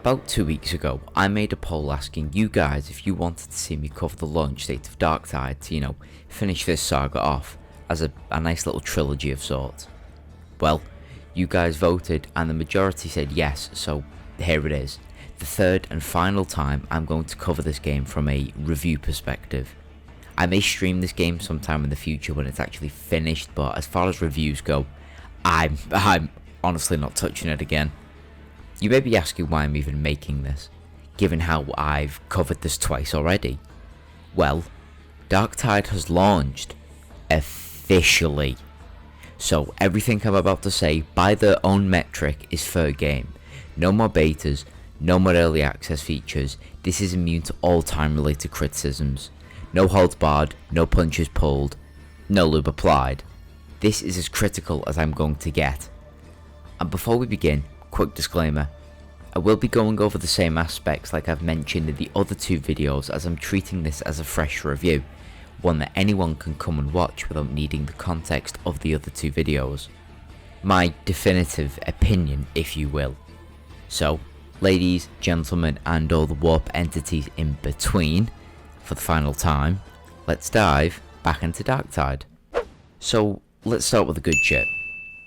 About 2 weeks ago, I made a poll asking you guys if you wanted to see me cover the launch date of DarkTide to, finish this saga off as a nice little trilogy of sorts. Well, you guys voted and the majority said yes, so here it is. The third and final time I'm going to cover this game from a review perspective. I may stream this game sometime in the future when it's actually finished, but as far as reviews go, I'm honestly not touching it again. You may be asking why I'm even making this, given how I've covered this twice already. Well, DarkTide has launched officially. So everything I'm about to say, by their own metric, is fair game. No more betas, no more early access features. This is immune to all time related criticisms. No holds barred, no punches pulled, no lube applied. This is as critical as I'm going to get. And before we begin, quick disclaimer, I will be going over the same aspects like I've mentioned in the other two videos, as I'm treating this as a fresh review, one that anyone can come and watch without needing the context of the other two videos. My definitive opinion, if you will. So, ladies, gentlemen, and all the warp entities in between, for the final time, let's dive back into DarkTide. So, let's start with the good shit.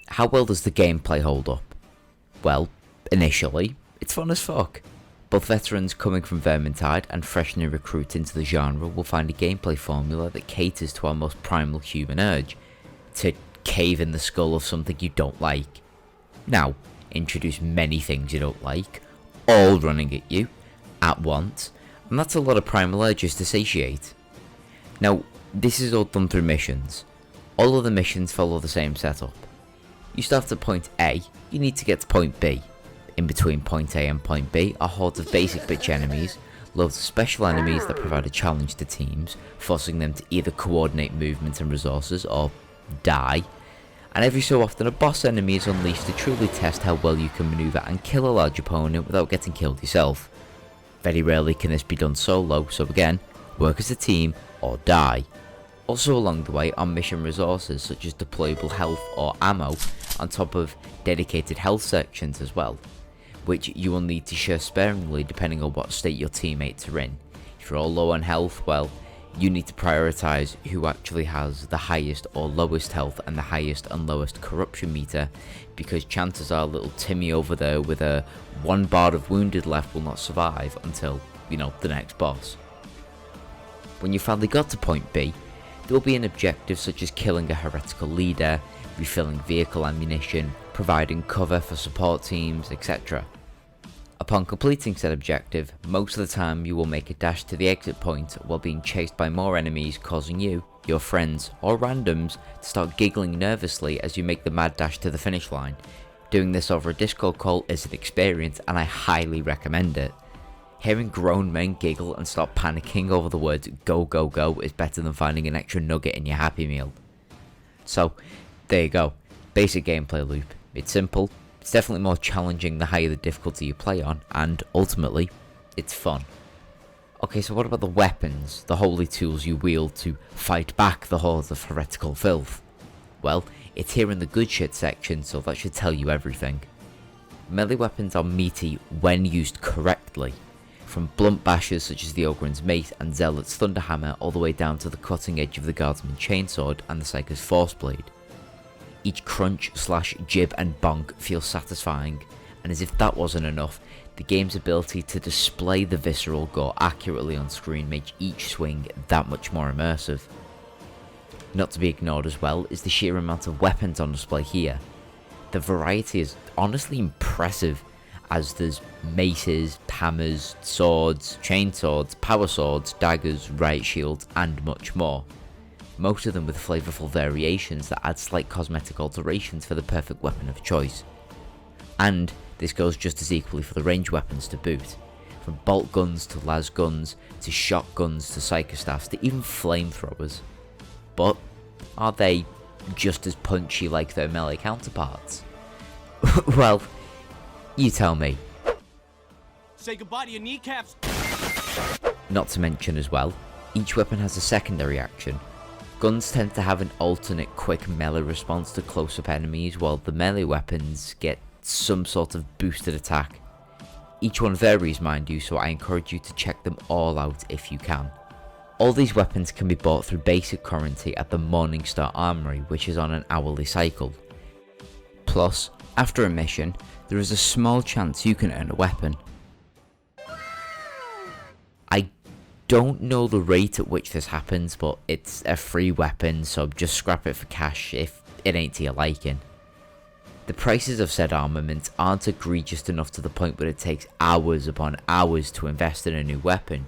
How well does the gameplay hold up? Well, initially, it's fun as fuck. Both veterans coming from Vermintide and fresh new recruits into the genre will find a gameplay formula that caters to our most primal human urge, to cave in the skull of something you don't like. Now, introduce many things you don't like, all running at you, at once, and that's a lot of primal urges to satiate. Now, this is all done through missions. All of the missions follow the same setup. You start at point A, you need to get to point B. In between point A and point B are hordes of basic bitch enemies, loads of special enemies that provide a challenge to teams, forcing them to either coordinate movement and resources or die, and every so often a boss enemy is unleashed to truly test how well you can maneuver and kill a large opponent without getting killed yourself. Very rarely can this be done solo, so again, work as a team or die. Also along the way are mission resources such as deployable health or ammo, on top of dedicated health sections as well, which you will need to share sparingly depending on what state your teammates are in. If you're all low on health, well, you need to prioritise who actually has the highest or lowest health and the highest and lowest corruption meter, because chances are little Timmy over there with a 1 bar of wounded left will not survive until, the next boss. When you finally got to point B, there will be an objective such as killing a heretical leader, refilling vehicle ammunition, providing cover for support teams, etc. Upon completing said objective, most of the time you will make a dash to the exit point while being chased by more enemies, causing you, your friends, or randoms to start giggling nervously as you make the mad dash to the finish line. Doing this over a Discord call is an experience and I highly recommend it. Hearing grown men giggle and start panicking over the words "go go go" is better than finding an extra nugget in your Happy Meal. So, there you go. Basic gameplay loop. It's simple, it's definitely more challenging the higher the difficulty you play on, and ultimately, it's fun. Okay, so what about the weapons, the holy tools you wield to fight back the hordes of heretical filth? Well, it's here in the good shit section, so that should tell you everything. Melee weapons are meaty when used correctly, from blunt bashers such as the Ogryn's Mace and Zealot's Thunderhammer all the way down to the cutting edge of the Guardsman's Chainsword and the Psyker's Forceblade. Each crunch, slash, jib and bonk feels satisfying, and as if that wasn't enough, the game's ability to display the visceral gore accurately on screen makes each swing that much more immersive. Not to be ignored as well is the sheer amount of weapons on display here. The variety is honestly impressive, as there's maces, hammers, swords, chainswords, power swords, daggers, riot shields, and much more. Most of them with flavourful variations that add slight cosmetic alterations for the perfect weapon of choice. And this goes just as equally for the range weapons to boot. From bolt guns to las guns, to shotguns to psycho staffs, to even flamethrowers. But are they just as punchy like their melee counterparts? Well, you tell me. Say goodbye to your kneecaps. Not to mention as well, each weapon has a secondary action. Guns tend to have an alternate quick melee response to close-up enemies, while the melee weapons get some sort of boosted attack. Each one varies, mind you, so I encourage you to check them all out if you can. All these weapons can be bought through basic currency at the Morningstar Armory, which is on an hourly cycle. Plus, after a mission, there is a small chance you can earn a weapon. I don't know the rate at which this happens, but it's a free weapon, so just scrap it for cash if it ain't to your liking. The prices of said armaments aren't egregious enough to the point where it takes hours upon hours to invest in a new weapon,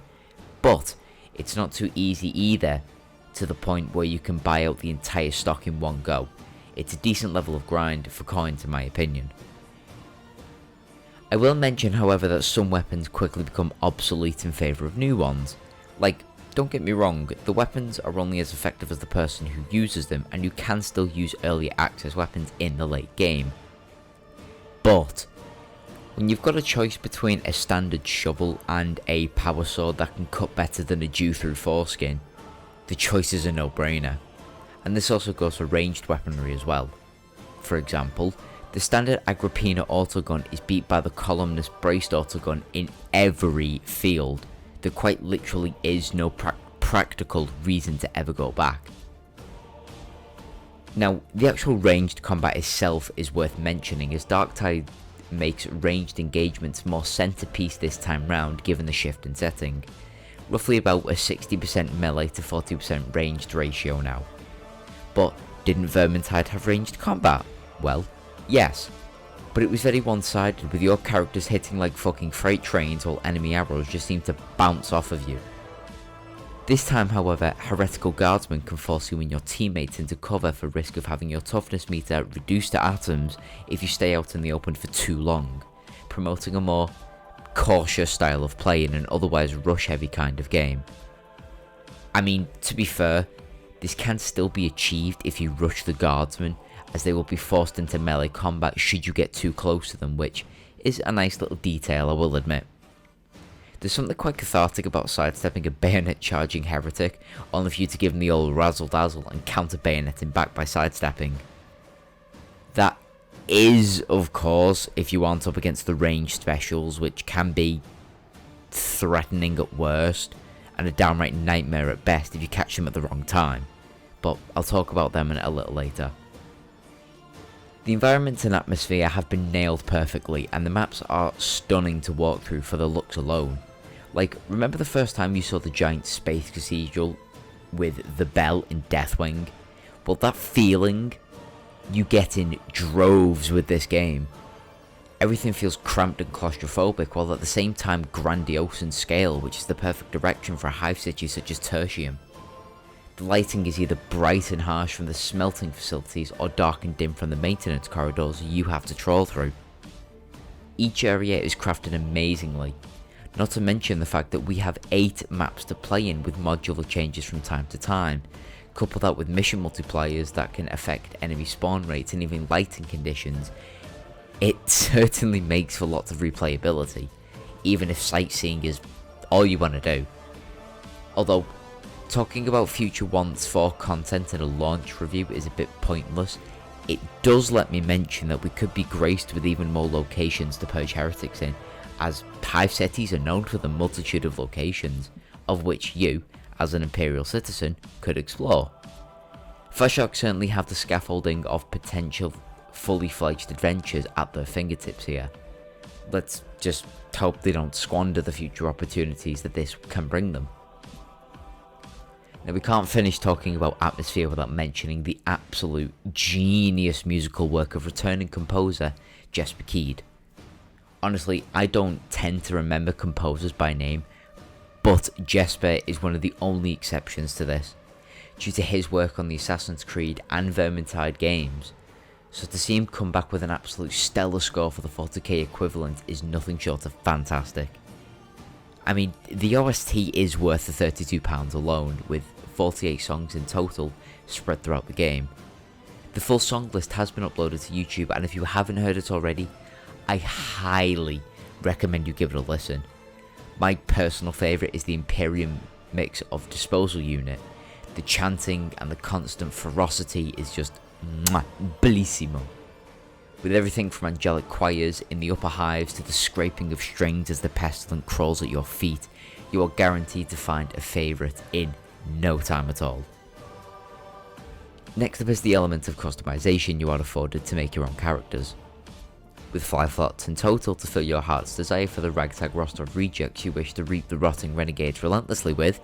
but it's not too easy either to the point where you can buy out the entire stock in one go. It's a decent level of grind for coins in my opinion. I will mention however that some weapons quickly become obsolete in favour of new ones. Like, don't get me wrong, the weapons are only as effective as the person who uses them, and you can still use early access weapons in the late game. But when you've got a choice between a standard shovel and a power sword that can cut better than a dew through foreskin, the choice is a no-brainer. And this also goes for ranged weaponry as well. For example, the standard Agrippina autogun is beat by the columnist braced autogun in every field. There quite literally is no practical reason to ever go back. Now, the actual ranged combat itself is worth mentioning, as DarkTide makes ranged engagements more centerpiece this time round given the shift in setting. Roughly about a 60% melee to 40% ranged ratio now. But didn't Vermintide have ranged combat? Well, yes. But it was very one-sided, with your characters hitting like fucking freight trains while enemy arrows just seem to bounce off of you. This time, however, Heretical Guardsmen can force you and your teammates into cover for risk of having your toughness meter reduced to atoms if you stay out in the open for too long, promoting a more cautious style of play in an otherwise rush-heavy kind of game. I mean, to be fair, this can still be achieved if you rush the Guardsmen, as they will be forced into melee combat should you get too close to them, which is a nice little detail, I will admit. There's something quite cathartic about sidestepping a bayonet charging heretic, only for you to give him the old razzle dazzle and counter bayoneting back by sidestepping. That is, of course, if you aren't up against the ranged specials, which can be threatening at worst, and a downright nightmare at best if you catch them at the wrong time. But I'll talk about them a little later. The environment and atmosphere have been nailed perfectly, and the maps are stunning to walk through for the looks alone. Like, remember the first time you saw the giant space cathedral with the bell in Deathwing? Well, that feeling you get in droves with this game. Everything feels cramped and claustrophobic, while at the same time grandiose in scale, which is the perfect direction for a hive city such as Tertium. The lighting is either bright and harsh from the smelting facilities or dark and dim from the maintenance corridors you have to trawl through. Each area is crafted amazingly, not to mention the fact that we have 8 maps to play in with modular changes from time to time, couple that with mission multipliers that can affect enemy spawn rates and even lighting conditions. It certainly makes for lots of replayability, even if sightseeing is all you want to do. Although, talking about future wants for content in a launch review is a bit pointless, it does let me mention that we could be graced with even more locations to purge heretics in, as hive cities are known for the multitude of locations, of which you, as an Imperial citizen, could explore. Fashok certainly have the scaffolding of potential fully fledged adventures at their fingertips here. Let's just hope they don't squander the future opportunities that this can bring them. Now, we can't finish talking about atmosphere without mentioning the absolute genius musical work of returning composer Jesper Kyd. Honestly, I don't tend to remember composers by name, but Jesper is one of the only exceptions to this, due to his work on the Assassin's Creed and Vermintide games, so to see him come back with an absolute stellar score for the 40k equivalent is nothing short of fantastic. I mean, the OST is worth the £32 alone, with 48 songs in total spread throughout the game. The full song list has been uploaded to YouTube, and if you haven't heard it already, I highly recommend you give it a listen. My personal favourite is the Imperium mix of Disposal Unit. The chanting and the constant ferocity is just bellissimo. With everything from angelic choirs in the upper hives to the scraping of strings as the pestilent crawls at your feet, you are guaranteed to find a favourite in no time at all. Next up is the element of customization you are afforded to make your own characters. With 5 slots in total to fill your heart's desire for the ragtag roster of rejects you wish to reap the rotting renegades relentlessly with,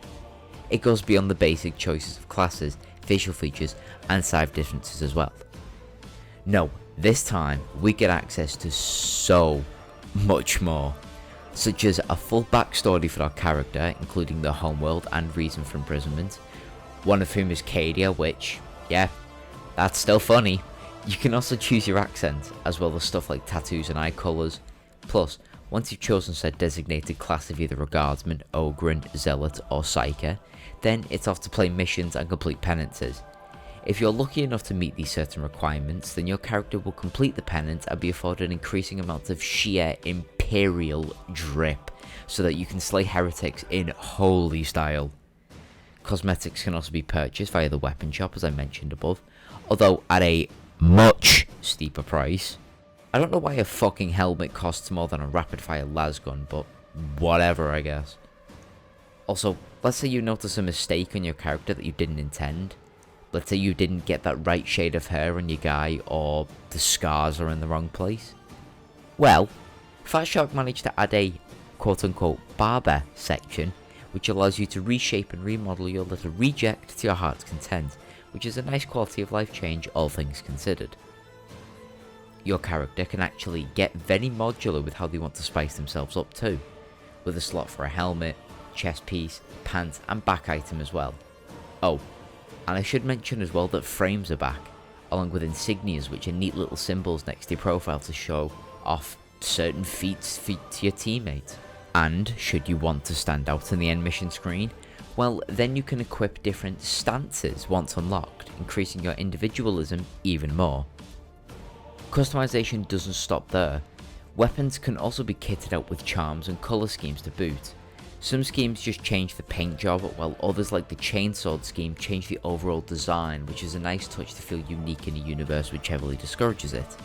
it goes beyond the basic choices of classes, facial features, and side differences as well. No, this time we get access to so much more, such as a full backstory for our character, including their homeworld and reason for imprisonment, one of whom is Cadia, which, yeah, that's still funny. You can also choose your accent, as well as stuff like tattoos and eye colours. Plus, once you've chosen said designated class of either a guardsman, ogre, zealot or psyker, then it's off to play missions and complete penances. If you're lucky enough to meet these certain requirements, then your character will complete the penance and be afforded increasing amounts of sheer imperial drip, so that you can slay heretics in holy style. Cosmetics can also be purchased via the weapon shop, as I mentioned above, although at a much steeper price. I don't know why a fucking helmet costs more than a rapid fire lasgun, but whatever, I guess. Also, let's say you notice a mistake on your character that you didn't intend. Let's say you didn't get that right shade of hair on your guy, or the scars are in the wrong place. Well, Fatshark managed to add a quote-unquote barber section, which allows you to reshape and remodel your little reject to your heart's content, which is a nice quality of life change, all things considered. Your character can actually get very modular with how they want to spice themselves up too, with a slot for a helmet, chest piece, pants and back item as well. Oh, and I should mention as well that frames are back, along with insignias, which are neat little symbols next to your profile to show off certain feats to your teammates. And should you want to stand out in the end mission screen, well then you can equip different stances once unlocked, increasing your individualism even more. Customization doesn't stop there. Weapons can also be kitted out with charms and colour schemes to boot. Some schemes just change the paint job, while others like the chainsword scheme change the overall design, which is a nice touch to feel unique in a universe which heavily discourages it.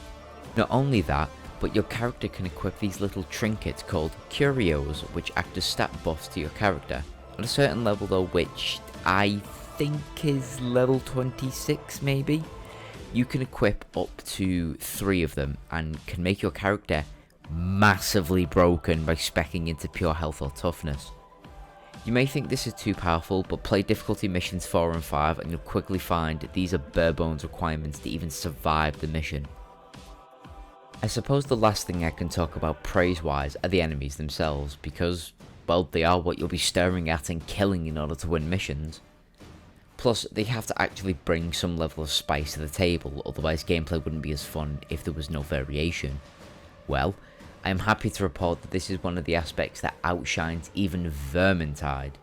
Not only that, but your character can equip these little trinkets called curios, which act as stat buffs to your character. At a certain level though, which I think is level 26 maybe, you can equip up to 3 of them and can make your character massively broken by speccing into pure health or toughness. You may think this is too powerful, but play difficulty missions 4 and 5 and you'll quickly find these are bare bones requirements to even survive the mission. I suppose the last thing I can talk about praise wise are the enemies themselves, because, well, they are what you'll be staring at and killing in order to win missions. Plus, they have to actually bring some level of spice to the table, otherwise gameplay wouldn't be as fun if there was no variation. Well, I am happy to report that this is one of the aspects that outshines even Vermintide.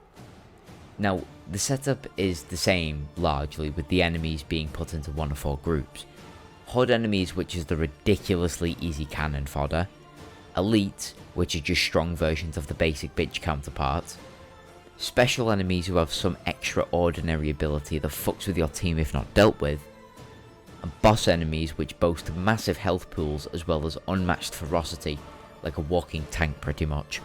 Now, the setup is the same, largely, with the enemies being put into 1 of 4 groups. Horde enemies, which is the ridiculously easy cannon fodder. Elite, which are just strong versions of the basic bitch counterparts. Special enemies who have some extraordinary ability that fucks with your team if not dealt with. And boss enemies which boast massive health pools as well as unmatched ferocity, like a walking tank pretty much.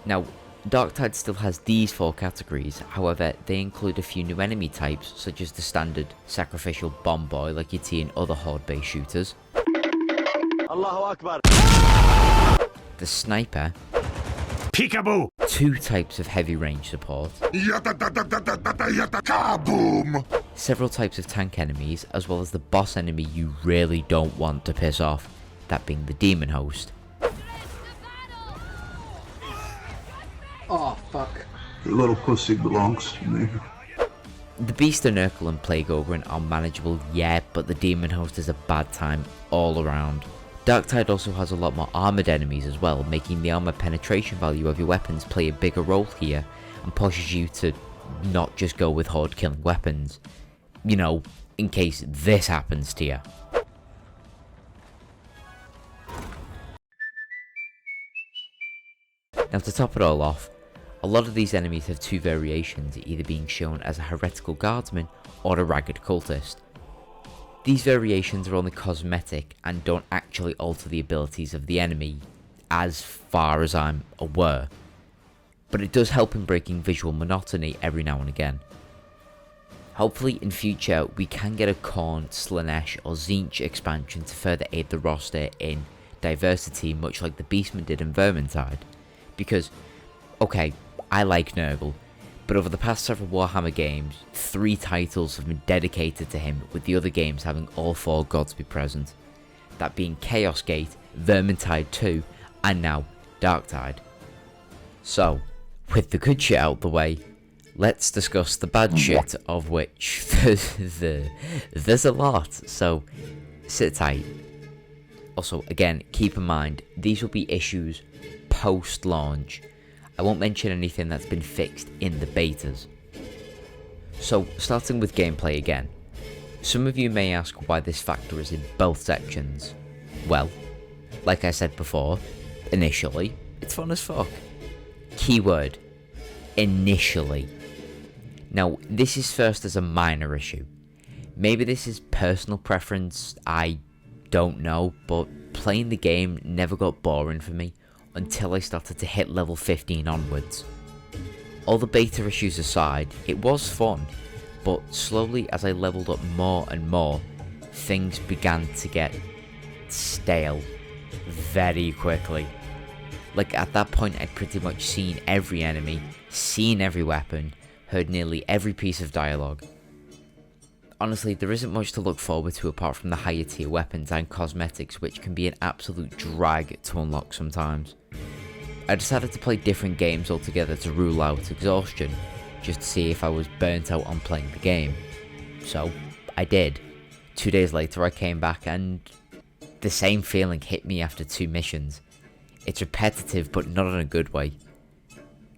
Now, DarkTide still has these 4 categories, however they include a few new enemy types such as the standard sacrificial bomb boy like you see in other horde based shooters, Allahu Akbar. the sniper, Peekaboo! 2 types of heavy range support, Kaboom! several types of tank enemies, as well as the boss enemy you really don't want to piss off, that being the demon host. Oh, fuck. Your little pussy belongs to me. The Beast and Urkel and Plague Ogre are manageable, yeah, but the demon host is a bad time all around. DarkTide also has a lot more armoured enemies as well, making the armour penetration value of your weapons play a bigger role here, and pushes you to not just go with horde killing weapons. You know, in case this happens to you. Now to top it all off, a lot of these enemies have 2 variations, either being shown as a heretical guardsman or a ragged cultist. These variations are only cosmetic and don't actually alter the abilities of the enemy, as far as I'm aware, but it does help in breaking visual monotony every now and again. Hopefully in future we can get a Khorne, Slaanesh or Tzeentch expansion to further aid the roster in diversity, much like the Beastman did in Vermintide, because, okay, I like Nurgle, but over the past several Warhammer games, 3 titles have been dedicated to him, with the other games having all 4 gods be present, that being Chaos Gate, Vermintide 2, and now DarkTide. So, with the good shit out the way, let's discuss the bad shit, of which there's a lot, so sit tight. Also, again, keep in mind, these will be issues post-launch. I won't mention anything that's been fixed in the betas. So, starting with gameplay again. Some of you may ask why this factor is in both sections. Well, like I said before, initially, it's fun as fuck. Keyword, initially. Now, this is first as a minor issue. Maybe this is personal preference, I don't know, but playing the game never got boring for me until I started to hit level 15 onwards. All the beta issues aside, it was fun, but slowly as I leveled up more and more, things began to get stale very quickly. Like at that point I'd pretty much seen every enemy, seen every weapon, heard nearly every piece of dialogue. Honestly, there isn't much to look forward to apart from the higher tier weapons and cosmetics, which can be an absolute drag to unlock sometimes. I decided to play different games altogether to rule out exhaustion, just to see if I was burnt out on playing the game. So, I did. 2 days later I came back and the same feeling hit me after 2 missions. It's repetitive, but not in a good way.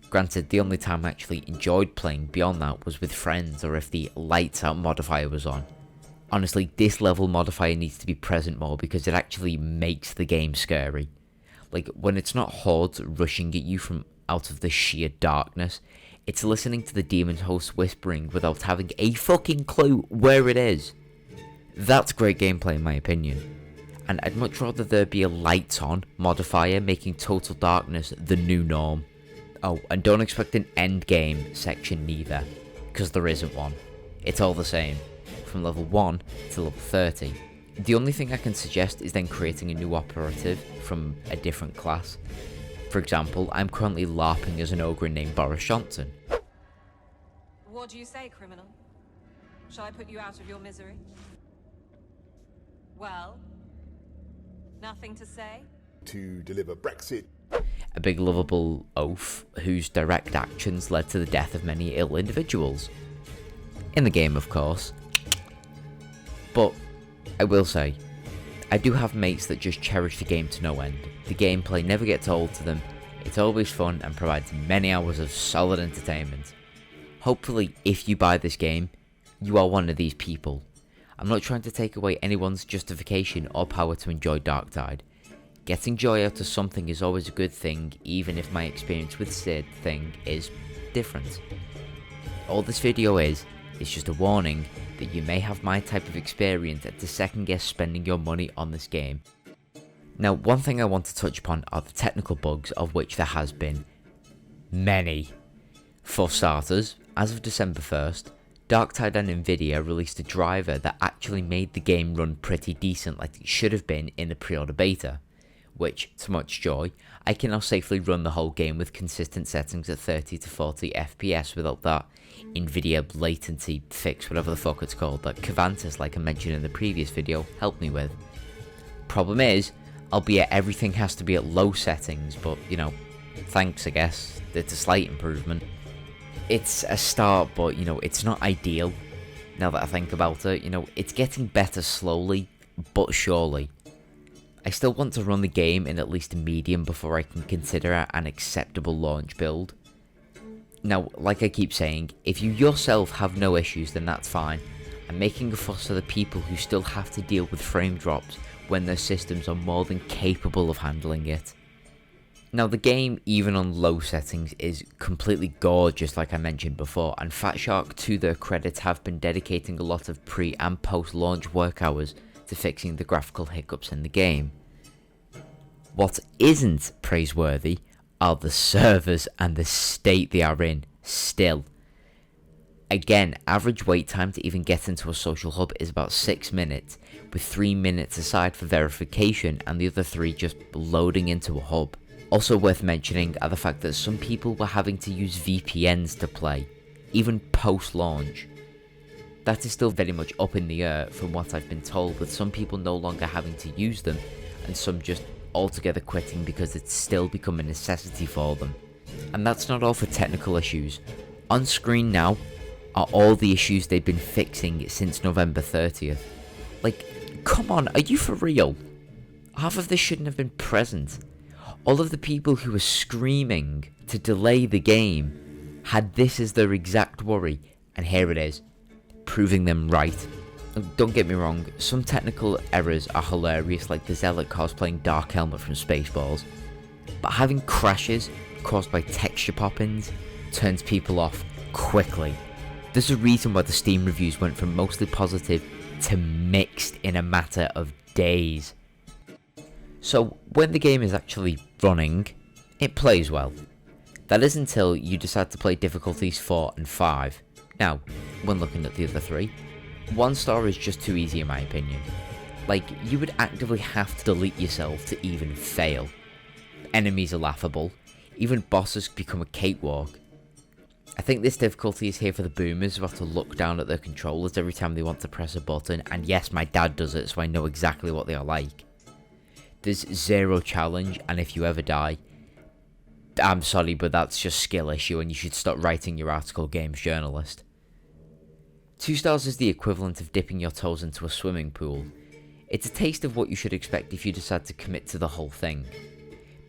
Granted, the only time I actually enjoyed playing beyond that was with friends or if the lights out modifier was on. Honestly, this level modifier needs to be present more because it actually makes the game scary. Like, when it's not hordes rushing at you from out of the sheer darkness, it's listening to the demon host whispering without having a fucking clue where it is. That's great gameplay in my opinion. And I'd much rather there be a lights on modifier making total darkness the new norm. Oh, and don't expect an end game section neither, because there isn't one. It's all the same, from level 1 to level 30. The only thing I can suggest is then creating a new operative from a different class. For example, I'm currently LARPing as an ogre named Boris Johnson. What do you say, criminal? Shall I put you out of your misery? Well, nothing to say? To deliver Brexit. A big lovable oaf whose direct actions led to the death of many ill individuals. In the game, of course. But I will say, I do have mates that just cherish the game to no end. The gameplay never gets old to them, it's always fun and provides many hours of solid entertainment. Hopefully, if you buy this game, you are one of these people. I'm not trying to take away anyone's justification or power to enjoy DarkTide. Getting joy out of something is always a good thing, even if my experience with said thing is different. All this video is just a warning that you may have my type of experience at to second guess spending your money on this game. Now, one thing I want to touch upon are the technical bugs, of which there has been many. For starters, as of December 1st, DarkTide and Nvidia released a driver that actually made the game run pretty decent like it should have been in the pre-order beta. Which, to much joy, I can now safely run the whole game with consistent settings at 30 to 40 FPS without that Nvidia latency fix, whatever the fuck it's called, that Cavantus, like I mentioned in the previous video, helped me with. Problem is, albeit everything has to be at low settings, but, you know, thanks I guess, it's a slight improvement. It's a start, but, you know, it's not ideal, now that I think about it. You know, it's getting better slowly, but surely. I still want to run the game in at least a medium before I can consider an acceptable launch build. Now, like I keep saying, if you yourself have no issues, then that's fine. I'm making a fuss for the people who still have to deal with frame drops when their systems are more than capable of handling it. Now the game, even on low settings, is completely gorgeous like I mentioned before, and Fatshark, to their credit, have been dedicating a lot of pre and post launch work hours to fixing the graphical hiccups in the game. What isn't praiseworthy are the servers and the state they are in still. Again, average wait time to even get into a social hub is about 6 minutes, with 3 minutes aside for verification and the other 3 just loading into a hub. Also worth mentioning are the fact that some people were having to use VPNs to play, even post-launch. That is still very much up in the air from what I've been told, with some people no longer having to use them and some just altogether quitting because it's still become a necessity for them. And that's not all for technical issues. On screen now are all the issues they've been fixing since November 30th. Like, come on, are you for real? Half of this shouldn't have been present. All of the people who were screaming to delay the game had this as their exact worry, and here it is, proving them right. Don't get me wrong, some technical errors are hilarious, like the Zealot cosplaying Dark Helmet from Spaceballs, but having crashes caused by texture pop-ins turns people off quickly. There's a reason why the Steam reviews went from mostly positive to mixed in a matter of days. So when the game is actually running, it plays well. That is until you decide to play difficulties 4 and 5. Now, when looking at the other 3, 1 star is just too easy in my opinion. Like, you would actively have to delete yourself to even fail. Enemies are laughable, even bosses become a cakewalk. I think this difficulty is here for the boomers who have to look down at their controllers every time they want to press a button, and yes, my dad does it, so I know exactly what they are like. There's 0 challenge, and if you ever die, I'm sorry, but that's just skill issue and you should stop writing your article, games journalist. 2 stars is the equivalent of dipping your toes into a swimming pool. It's a taste of what you should expect if you decide to commit to the whole thing.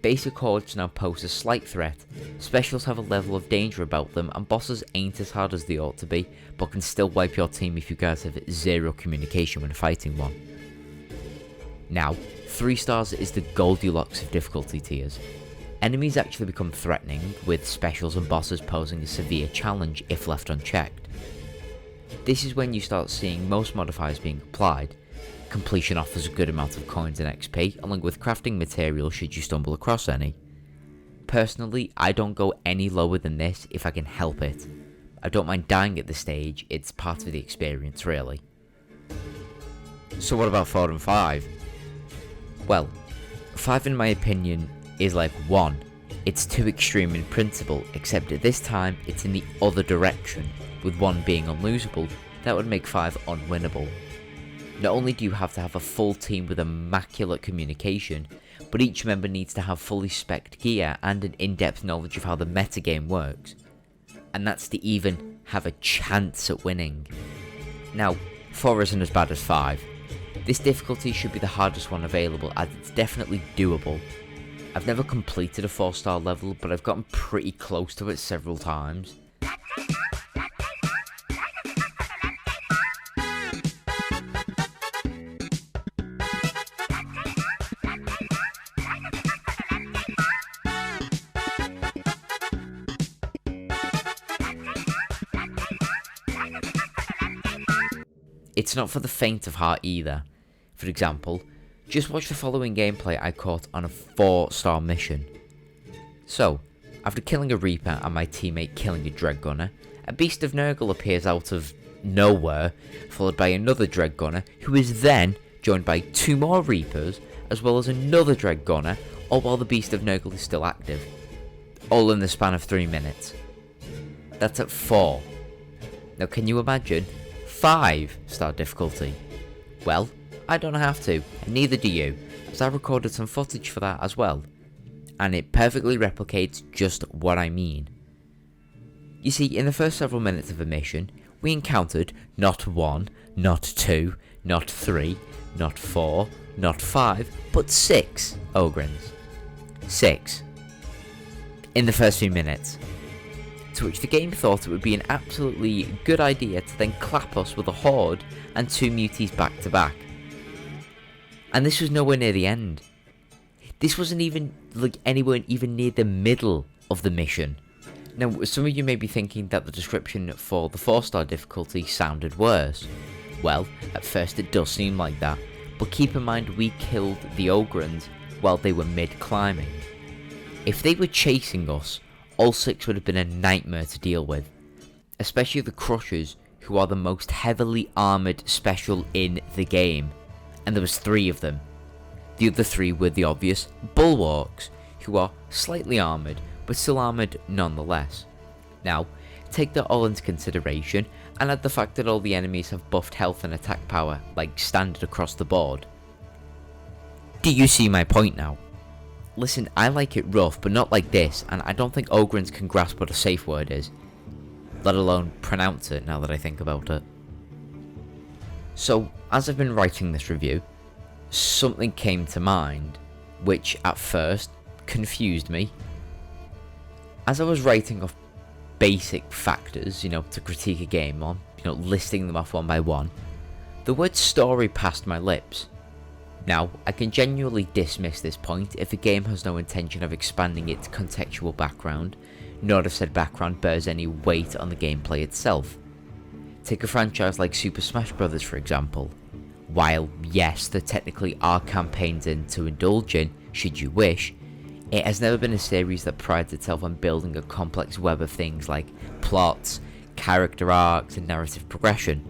Basic hordes now pose a slight threat, specials have a level of danger about them, and bosses ain't as hard as they ought to be, but can still wipe your team if you guys have 0 communication when fighting one. Now, 3 stars is the Goldilocks of difficulty tiers. Enemies actually become threatening, with specials and bosses posing a severe challenge if left unchecked. This is when you start seeing most modifiers being applied. Completion offers a good amount of coins and XP, along with crafting materials should you stumble across any. Personally, I don't go any lower than this if I can help it. I don't mind dying at this stage, it's part of the experience really. So what about 4 and 5? Well, 5 in my opinion is like 1. It's too extreme in principle, except at this time it's in the other direction, with 1 being unlosable, that would make 5 unwinnable. Not only do you have to have a full team with immaculate communication, but each member needs to have fully spec'd gear and an in-depth knowledge of how the metagame works. And that's to even have a chance at winning. Now, 4 isn't as bad as 5. This difficulty should be the hardest one available, as it's definitely doable. I've never completed a 4-star level, but I've gotten pretty close to it several times. It's not for the faint of heart either. For example, just watch the following gameplay I caught on a 4-star mission. So, after killing a Reaper and my teammate killing a Dread Gunner, a Beast of Nurgle appears out of nowhere, followed by another Dread Gunner, who is then joined by 2 more Reapers, as well as another Dread Gunner, all while the Beast of Nurgle is still active. All in the span of 3 minutes. That's at 4. Now can you imagine 5-star difficulty? Well, I don't have to, and neither do you, as I recorded some footage for that as well, and it perfectly replicates just what I mean. You see, in the first several minutes of a mission, we encountered not 1, not 2, not 3, not 4, not 5, but 6 Ogrins. 6. In the first few minutes. To which the game thought it would be an absolutely good idea to then clap us with a horde and 2 muties back to back. And this was nowhere near the end. This wasn't even like anywhere even near the middle of the mission. Now, some of you may be thinking that the description for the 4-star difficulty sounded worse. Well, at first it does seem like that, but keep in mind we killed the Ogrons while they were mid-climbing. If they were chasing us, all 6 would have been a nightmare to deal with, especially the Crushers, who are the most heavily armoured special in the game, and there was 3 of them. The other 3 were the obvious Bulwarks, who are slightly armoured, but still armoured nonetheless. Now, take that all into consideration, and add the fact that all the enemies have buffed health and attack power, like standard across the board. Do you see my point now? Listen, I like it rough, but not like this, and I don't think Ogrons can grasp what a safe word is, let alone pronounce it now that I think about it. So, as I've been writing this review, something came to mind, which at first confused me. As I was writing off basic factors, to critique a game on, listing them off one by one, the word story passed my lips. Now, I can genuinely dismiss this point if a game has no intention of expanding its contextual background, nor if said background bears any weight on the gameplay itself. Take a franchise like Super Smash Bros. For example. While, yes, there technically are campaigns in to indulge in, should you wish, it has never been a series that prides itself on building a complex web of things like plots, character arcs, and narrative progression.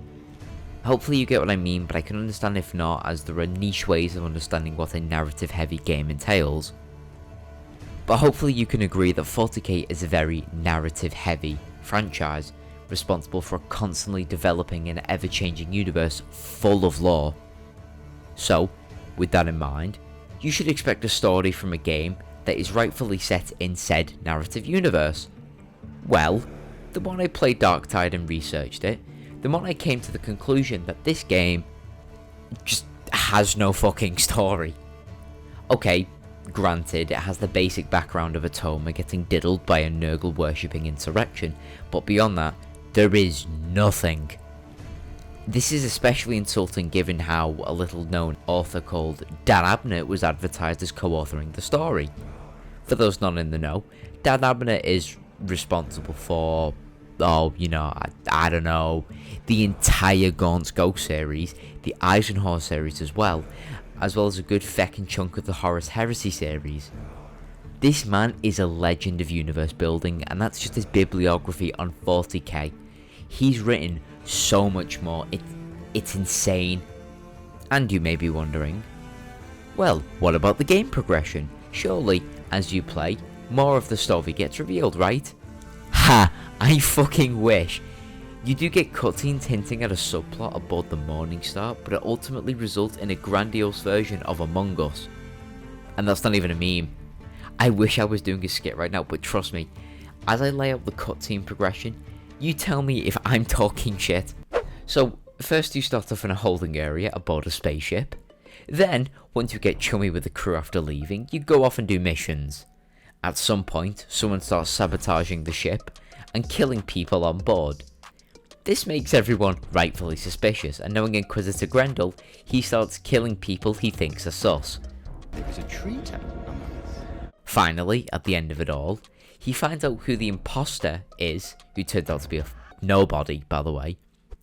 Hopefully you get what I mean, but I can understand if not, as there are niche ways of understanding what a narrative-heavy game entails. But hopefully you can agree that 40k is a very narrative-heavy franchise, responsible for a constantly developing and ever-changing universe full of lore. So, with that in mind, you should expect a story from a game that is rightfully set in said narrative universe. Well, the more I played DarkTide and researched it, the more I came to the conclusion that this game just has no fucking story. Okay, granted, it has the basic background of a Toma getting diddled by a Nurgle worshipping insurrection, but beyond that, there is nothing. This is especially insulting given how a little known author called Dan Abner was advertised as co-authoring the story. For those not in the know, Dan Abner is responsible for, I don't know, the entire Gaunt's Ghost series, the Eisenhower series as well as a good feckin' chunk of the Horus Heresy series. This man is a legend of universe building, and that's just his bibliography on 40k. He's written so much more, it's insane. And you may be wondering, well, what about the game progression? Surely, as you play, more of the story gets revealed, right? Ha! I fucking wish! You do get cutscenes hinting at a subplot aboard the Morning Star, but it ultimately results in a grandiose version of Among Us. And that's not even a meme. I wish I was doing a skit right now, but trust me, as I lay out the cutscene progression, you tell me if I'm talking shit. So, first you start off in a holding area aboard a spaceship. Then, once you get chummy with the crew after leaving, you go off and do missions. At some point, someone starts sabotaging the ship and killing people on board. This makes everyone rightfully suspicious, and knowing Inquisitor Grendel, he starts killing people he thinks are sus. There is a tree temple among us. Finally, at the end of it all, he finds out who the imposter is, who turns out to be a nobody, by the way,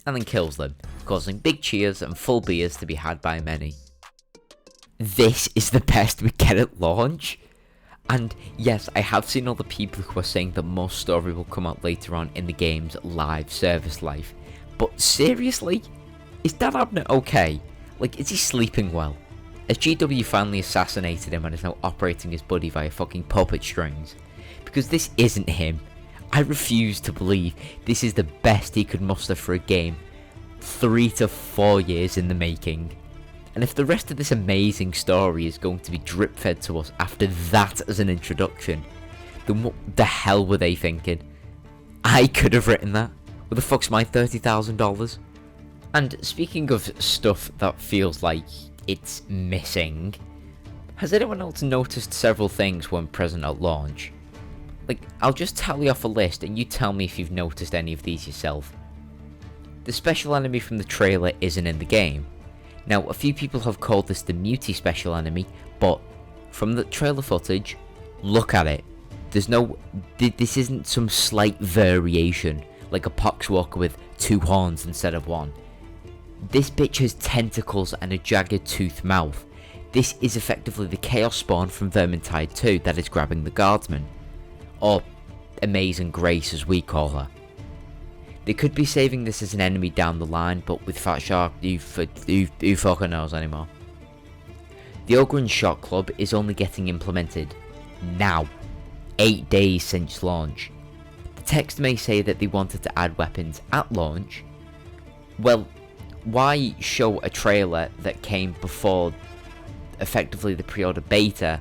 and then kills them, causing big cheers and full beers to be had by many. This is the best we get at launch? And yes, I have seen other people who are saying that more story will come out later on in the game's live service life, but seriously? Is Dan Abner okay? Like, is he sleeping well? As GW finally assassinated him and is now operating his buddy via fucking puppet strings? Because this isn't him. I refuse to believe this is the best he could muster for a game 3 to 4 years in the making. And if the rest of this amazing story is going to be drip fed to us after that as an introduction, then what the hell were they thinking? I could have written that. Where the fuck's my $30,000? And speaking of stuff that feels like it's missing, has anyone else noticed several things when present at launch? Like, I'll just tally off a list and you tell me if you've noticed any of these yourself. The special enemy from the trailer isn't in the game. Now, a few people have called this the Muty special enemy, but from the trailer footage, look at it. There's no, this isn't some slight variation, like a poxwalker with 2 horns instead of 1. This bitch has tentacles and a jagged toothed mouth. This is effectively the Chaos Spawn from Vermintide 2 that is grabbing the Guardsman. Or Amazing Grace as we call her. They could be saving this as an enemy down the line, but with Fat Shark, who fucking knows anymore. The Ogren's Shot Club is only getting implemented now, 8 days since launch. The text may say that they wanted to add weapons at launch. Well, why show a trailer that came before effectively the pre-order beta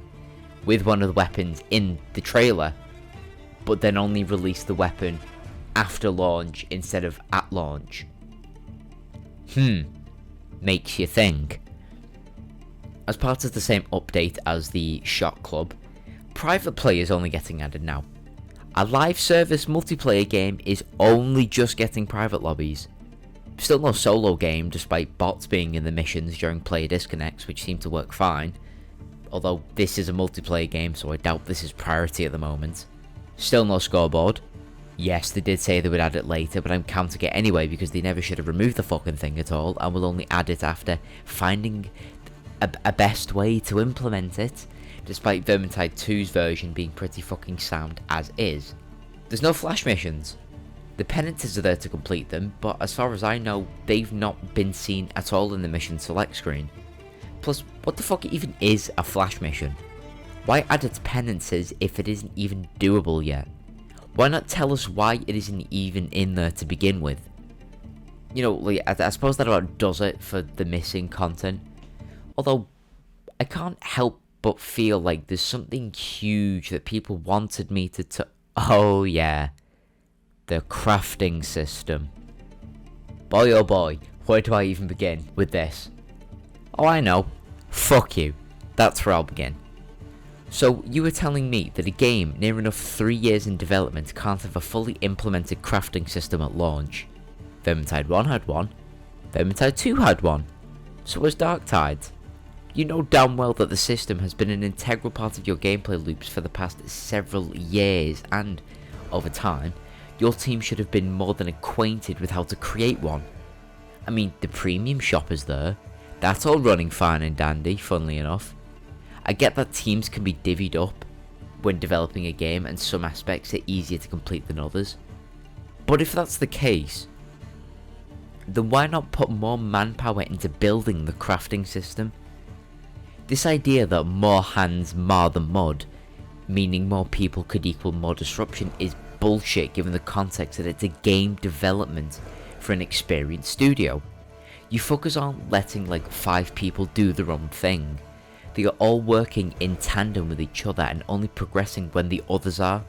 with one of the weapons in the trailer, but then only release the weapon after launch instead of at launch? Makes you think. As part of the same update as the Shot Club, private play is only getting added now. A live service multiplayer game is only just getting private lobbies. Still no solo game despite bots being in the missions during player disconnects, which seem to work fine. Although this is a multiplayer game, so I doubt this is priority at the moment. Still no scoreboard. Yes, they did say they would add it later, but I'm counting it anyway because they never should have removed the fucking thing at all, and will only add it after finding a best way to implement it, despite Vermintide 2's version being pretty fucking sound as is. There's no flash missions. The penances are there to complete them, but as far as I know, they've not been seen at all in the mission select screen. Plus, what the fuck even is a flash mission? Why add its penances if it isn't even doable yet? Why not tell us why it isn't even in there to begin with? You know, like, I suppose that about does it for the missing content. Although, I can't help but feel like there's something huge that people wanted me to oh yeah, the crafting system. Boy oh boy, where do I even begin with this? Oh, I know. Fuck you. That's where I'll begin. So, you were telling me that a game near enough 3 years in development can't have a fully implemented crafting system at launch. Vermintide 1 had one. Vermintide 2 had one. So was DarkTide. You know damn well that the system has been an integral part of your gameplay loops for the past several years, and, over time, your team should have been more than acquainted with how to create one. I mean, the premium shop is there. That's all running fine and dandy, funnily enough. I get that teams can be divvied up when developing a game and some aspects are easier to complete than others. But if that's the case, then why not put more manpower into building the crafting system? This idea that more hands mar the mud, meaning more people could equal more disruption, is bullshit given the context that it's a game development for an experienced studio. You fuckers aren't letting like 5 people do their own thing. They are all working in tandem with each other and only progressing when the others are.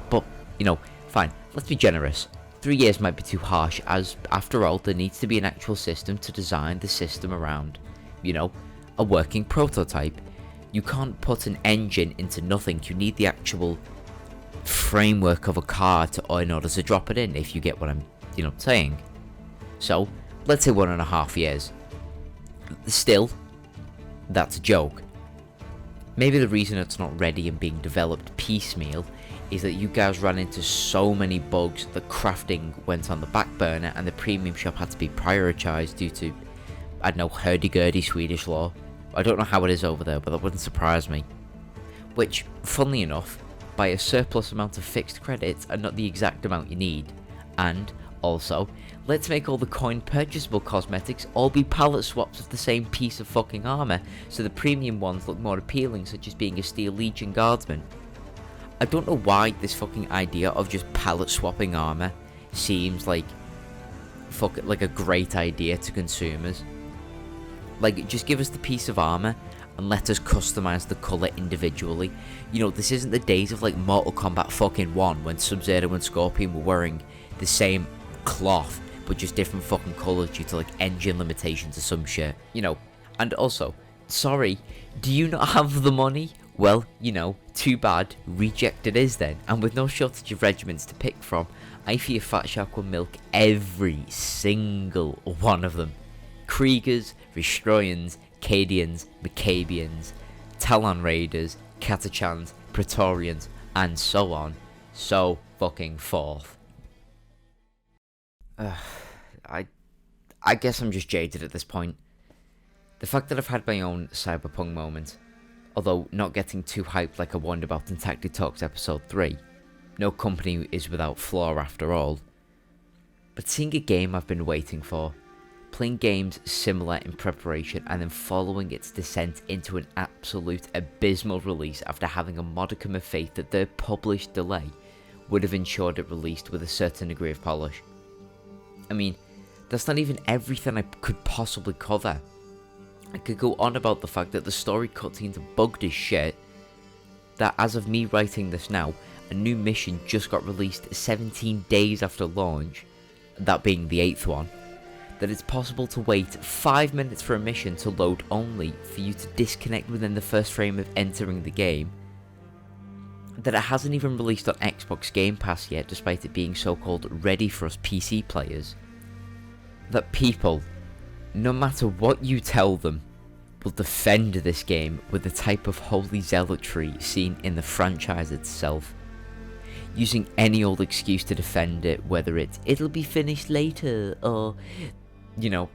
But, you know, fine, let's be generous. 3 years might be too harsh, as after all there needs to be an actual system to design the system around. You know, a working prototype. You can't put an engine into nothing. You need the actual framework of a car in order to drop it in, if you get what I'm, saying. So, let's say 1.5 years. Still, that's a joke. Maybe the reason it's not ready and being developed piecemeal is that you guys ran into so many bugs that crafting went on the back burner and the premium shop had to be prioritized due to, I don't know, hurdy-gurdy Swedish law. I don't know how it is over there, but that wouldn't surprise me. Which, funnily enough, by a surplus amount of fixed credits are not the exact amount you need. And, also, let's make all the coin purchasable cosmetics all be palette swaps of the same piece of fucking armor, so the premium ones look more appealing, such as being a Steel Legion Guardsman. I don't know why this fucking idea of just palette swapping armor seems like a great idea to consumers. Like, just give us the piece of armor and let us customize the color individually. This isn't the days of like Mortal Kombat fucking 1 when Sub-Zero and Scorpion were wearing the same cloth but just different fucking colors due to like engine limitations or some shit. And also, sorry, do you not have the money? Well, too bad, reject it is then. And with no shortage of regiments to pick from, I fear Fat Shark will milk every single one of them. Kriegers, Restroyans, Cadians, Macabians, Talon Raiders, Catachans, Praetorians, and so on, so fucking forth. I guess I'm just jaded at this point. The fact that I've had my own cyberpunk moment, although not getting too hyped like I warned about in Tactic Talks episode 3, no company is without flaw after all, but seeing a game I've been waiting for, playing games similar in preparation and then following its descent into an absolute abysmal release after having a modicum of faith that their published delay would have ensured it released with a certain degree of polish. I mean, that's not even everything I could possibly cover. I could go on about the fact that the story cutscenes are bugged as shit, that as of me writing this now, a new mission just got released 17 days after launch, that being the 8th one, that it's possible to wait 5 minutes for a mission to load only for you to disconnect within the first frame of entering the game, that it hasn't even released on Xbox Game Pass yet despite it being so-called ready for us PC players, that people, no matter what you tell them, will defend this game with the type of holy zealotry seen in the franchise itself, using any old excuse to defend it, whether it'll be finished later, or, you know,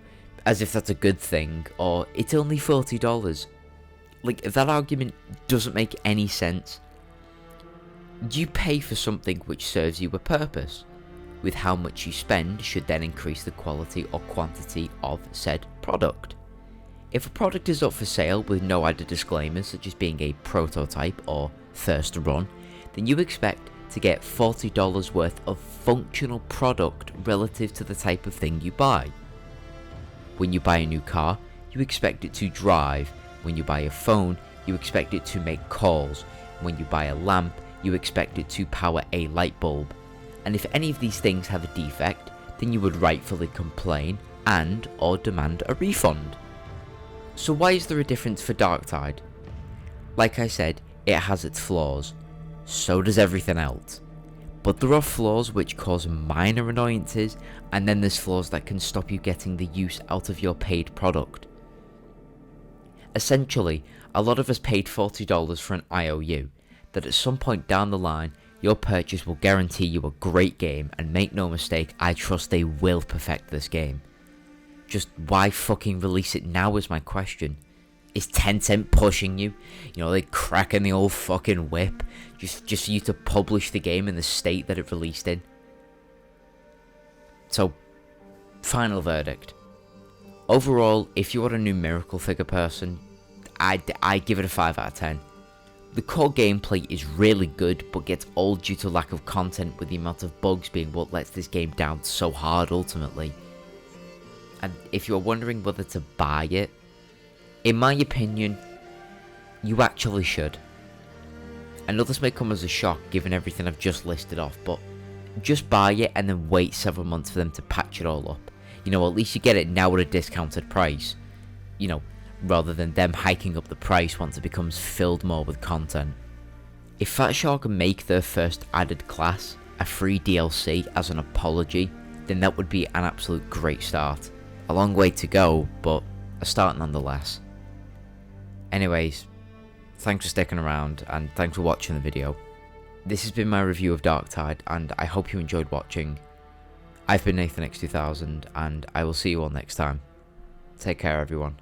as if that's a good thing, or it's only $40. Like, that argument doesn't make any sense. You pay for something which serves you a purpose, with how much you spend should then increase the quality or quantity of said product. If a product is up for sale with no added disclaimers such as being a prototype or first run, then you expect to get $40 worth of functional product relative to the type of thing you buy. When you buy a new car, you expect it to drive. When you buy a phone, you expect it to make calls. When you buy a lamp, you expect it to power a light bulb. And if any of these things have a defect, then you would rightfully complain and or demand a refund. So why is there a difference for DarkTide? Like I said, it has its flaws. So does everything else. But there are flaws which cause minor annoyances, and then there's flaws that can stop you getting the use out of your paid product. Essentially, a lot of us paid $40 for an IOU, that at some point down the line, your purchase will guarantee you a great game, and make no mistake, I trust they will perfect this game. Just why fucking release it now is my question. Is Tencent pushing you? You know, they cracking the old fucking whip just for you to publish the game in the state that it released in? So, final verdict. Overall, if you are a numerical figure person, I'd give it a 5 out of 10. The core gameplay is really good, but gets old due to lack of content, with the amount of bugs being what lets this game down so hard ultimately. And if you're wondering whether to buy it, in my opinion, you actually should. I know this may come as a shock given everything I've just listed off, but just buy it and then wait several months for them to patch it all up. You know, at least you get it now at a discounted price. You know, rather than them hiking up the price once it becomes filled more with content. If Fatshaw can make their first added class a free DLC as an apology, then that would be an absolute great start. A long way to go, but a start nonetheless. Anyways, thanks for sticking around, and thanks for watching the video. This has been my review of DarkTide, and I hope you enjoyed watching. I've been NathanX2000, and I will see you all next time. Take care, everyone.